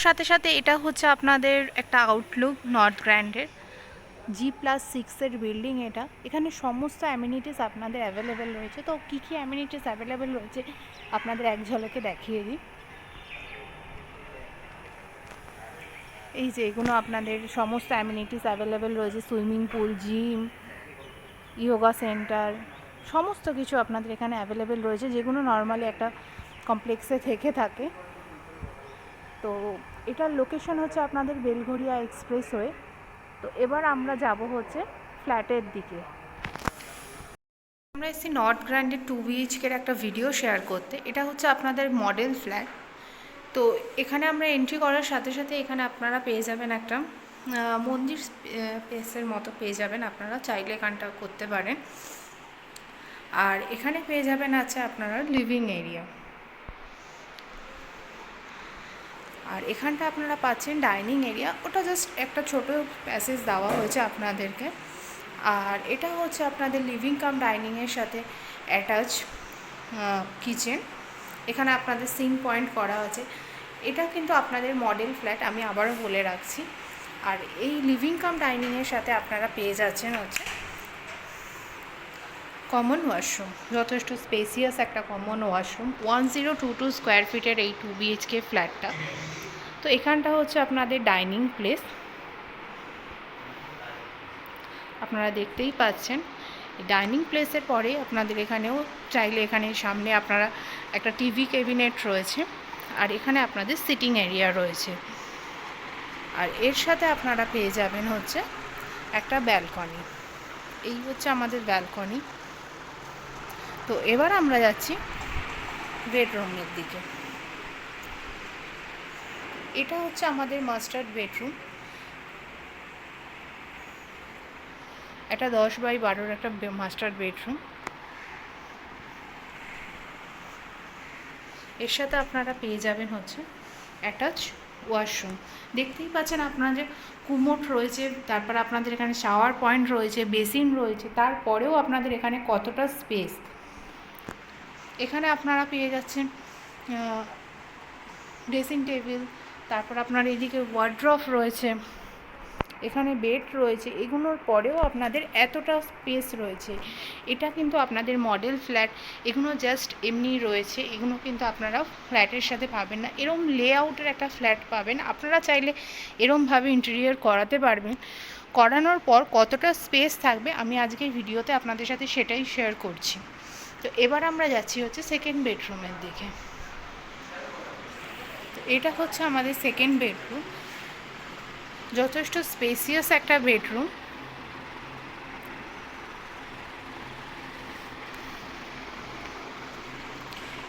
সাথে সাথে এটা হচ্ছে আপনাদের একটা আউটলুক নর্থ গ্র্যান্ডের G+6 বিল্ডিং। এখানে সমস্ত অ্যামিনিটিস আপনাদের অ্যাভেলেবেল রয়েছে। তো কী কী অ্যামিনিটিস অ্যাভেলেবেল রয়েছে আপনাদের এক ঝলকে দেখিয়ে দিই। এই যে এগুলো আপনাদের সমস্ত অ্যামিনিটিস অ্যাভেলেবেল রয়েছে, swimming pool, gym, yoga centre, সমস্ত কিছু আপনাদের এখানে অ্যাভেলেবেল রয়েছে, যেগুলো নর্মালি একটা কমপ্লেক্সে থেকে থাকে। তো এটার লোকেশন হচ্ছে আপনাদের বেলঘরিয়া এক্সপ্রেসওয়ে। তো এবার আমরা যাব হচ্ছে ফ্ল্যাটের দিকে। আমরা এসেছি নর্থ গ্র্যান্ডের 2 BHK একটা ভিডিও শেয়ার করতে। এটা হচ্ছে আপনাদের মডেল ফ্ল্যাট। তো এখানে আমরা এন্ট্রি করার সাথে সাথে এখানে আপনারা পেয়ে যাবেন একটা মন্দির প্লেসের মতো পেয়ে যাবেন, আপনারা চাইলে এখানটা করতে পারেন। আর এখানে পেয়ে যাবেন আছে আপনারা লিভিং এরিয়া, আর এখানটা আপনারা পাচ্ছেন ডাইনিং এরিয়া। ওটা জাস্ট একটা ছোট প্যাসেজ দেওয়া হয়েছে আপনাদেরকে। আর এটা হচ্ছে আপনাদের লিভিং কাম ডাইনিংয়ের সাথে অ্যাটাচ কিচেন। এখানে আপনাদের সিঙ্ক পয়েন্ট করা আছে। এটা কিন্তু আপনাদের মডেল ফ্ল্যাট, আমি আবারও বলে রাখছি। আর এই লিভিং কাম ডাইনিংয়ের সাথে আপনারা পেয়ে যাচ্ছেন হচ্ছে কমন ওয়াশরুম, যথেষ্ট স্পেসিয়াস একটা কমন ওয়াশরুম। 1022 স্কোয়ার ফিটের এই 2 BHK ফ্ল্যাটটা। তো এখানটা হচ্ছে আপনাদের ডাইনিং প্লেস, আপনারা দেখতেই পাচ্ছেন। ডাইনিং প্লেসের পরে আপনাদের এখানেও চাইলে এখানে সামনে আপনারা একটা টিভি ক্যাবিনেট রয়েছে, আর এখানে আপনাদের সিটিং এরিয়া রয়েছে। আর এর সাথে আপনারা পেয়ে যাবেন হচ্ছে একটা ব্যালকনি। এই হচ্ছে আমাদের ব্যালকনি। তো এবার আমরা যাচ্ছি বেডরুমের দিকে। এটা হচ্ছে আমাদের মাস্টার বেডরুম। একটা 10x12 একটা মাস্টার বেডরুম। এর সাথে আপনারা পেয়ে যাবেন হচ্ছে অ্যাটাচ ওয়াশরুম। দেখতেই পাচ্ছেন আপনাদের কুমোট রয়েছে, তারপর আপনাদের এখানে শাওয়ার পয়েন্ট রয়েছে, বেসিন রয়েছে। তারপরেও আপনাদের এখানে কতটা স্পেস। এখানে আপনারা পেয়ে যাচ্ছেন ড্রেসিং টেবিল, তারপর আপনার এদিকে ওয়ার্ড্রপ রয়েছে, এখানে বেড রয়েছে। এগুলোর পরেও আপনাদের এতটা স্পেস রয়েছে। এটা কিন্তু আপনাদের মডেল ফ্ল্যাট, এগুলো জাস্ট এমনি রয়েছে, এগুলো কিন্তু আপনারা ফ্ল্যাটের সাথে পাবেন না। এরম লেআউটের একটা ফ্ল্যাট পাবেন। আপনারা চাইলে এরমভাবে ইন্টেরিয়র করাতে পারবেন। করানোর পর কতটা স্পেস থাকবে আমি আজকের ভিডিওতে আপনাদের সাথে সেটাই শেয়ার করছি। তো এবার আমরা যাচ্ছি হচ্ছে সেকেন্ড বেডরুমের দিকে। তো এটা হচ্ছে আমাদের সেকেন্ড বেডরুম, যথেষ্ট স্পেসিয়াস একটা বেডরুম।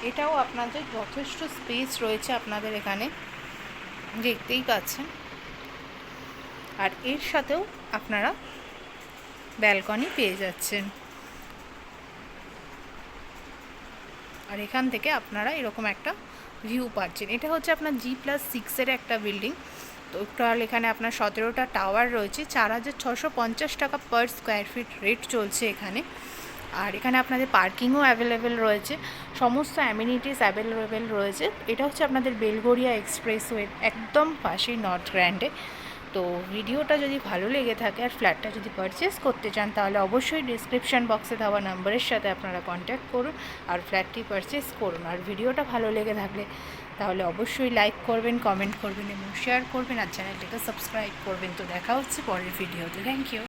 এটাও আপনাদের যথেষ্ট স্পেস রয়েছে, আপনাদের এখানে দেখতেই পাচ্ছেন। আর এর সাথেও আপনারা ব্যালকনি পেয়ে যাচ্ছেন। আর এখান থেকে আপনারা এরকম একটা ভিউ পাচ্ছেন। এটা হচ্ছে আপনার G+6 একটা বিল্ডিং। তো টোটাল এখানে আপনার 17টা টাওয়ার রয়েছে। 4650 টাকা পার স্কোয়ার ফিট রেট চলছে এখানে। আর এখানে আপনাদের পার্কিংও অ্যাভেলেবেল রয়েছে, সমস্ত অ্যামিনিটিস অ্যাভেলেবেল রয়েছে। এটা হচ্ছে আপনাদের বেলঘরিয়া এক্সপ্রেসওয়ে একদম পাশেই নর্থ গ্র্যান্ডে। তো ভিডিওটা যদি ভালো লেগে থাকে আর ফ্ল্যাটটা যদি পারচেস করতে চান, তাহলে অবশ্যই ডিসক্রিপশান বক্সে দেওয়া নাম্বারের সাথে আপনারা কন্ট্যাক্ট করুন আর ফ্ল্যাটটি পারচেস করুন। আর ভিডিওটা ভালো লেগে থাকলে তাহলে অবশ্যই লাইক করবেন, কমেন্ট করবেন এবং শেয়ার করবেন, আর চ্যানেলটিকে সাবস্ক্রাইব করবেন। তো দেখা হচ্ছে পরের ভিডিওতে। Thank you.